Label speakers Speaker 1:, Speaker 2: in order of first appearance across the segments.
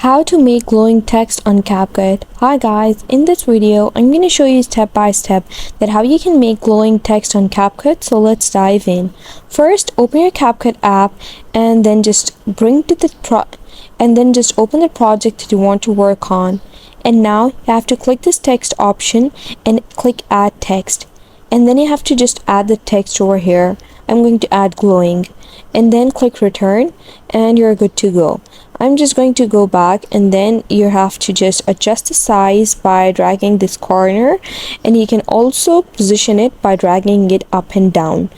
Speaker 1: How to make glowing text on Capcut. Hi guys, in this video I'm going to show you step by step that how you can make glowing text on Capcut. So let's dive in. First, open your Capcut app and then just open the project that you want to work on. And now you have to click this text option and click add text. And then you have to just add the text over here. I'm going to add glowing and then click return and you're good to go. I'm just going to go back and then you have to just adjust the size by dragging this corner, and you can also position it by dragging it up and down.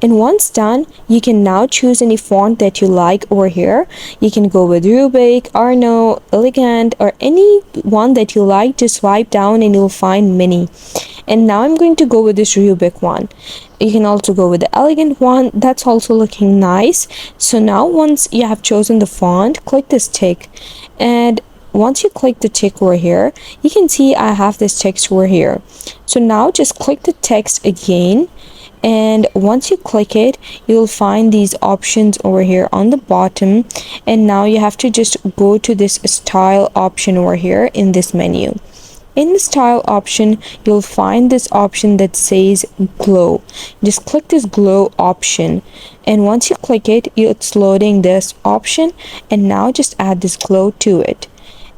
Speaker 1: And once done, you can now choose any font that you like over here. You can go with Rubik, Arno, Elegant, or any one that you like. Just swipe down and you'll find many. And now I'm going to go with this Rubik one. You can also go with the elegant one, that's also looking nice. So now once you have chosen the font, click this tick, and once you click the tick over here, you can see I have this text over here. So now just click the text again, and once you click it, you'll find these options over here on the bottom. And now you have to just go to this style option over here in this menu. In the style option, you'll find this option that says glow. Just click this glow option, and once you click it, it's loading this option, and now just add this glow to it.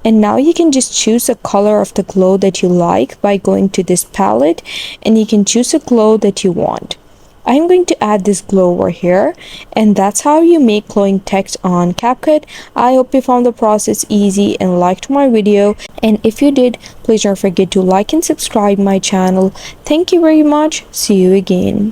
Speaker 1: And now you can just choose a color of the glow that you like by going to this palette, and you can choose a glow that you want. I'm going to add this glow over here, and that's how you make glowing text on Capcut. I hope you found the process easy and liked my video, and if you did, please don't forget to like and subscribe my channel. Thank you very much. See you again.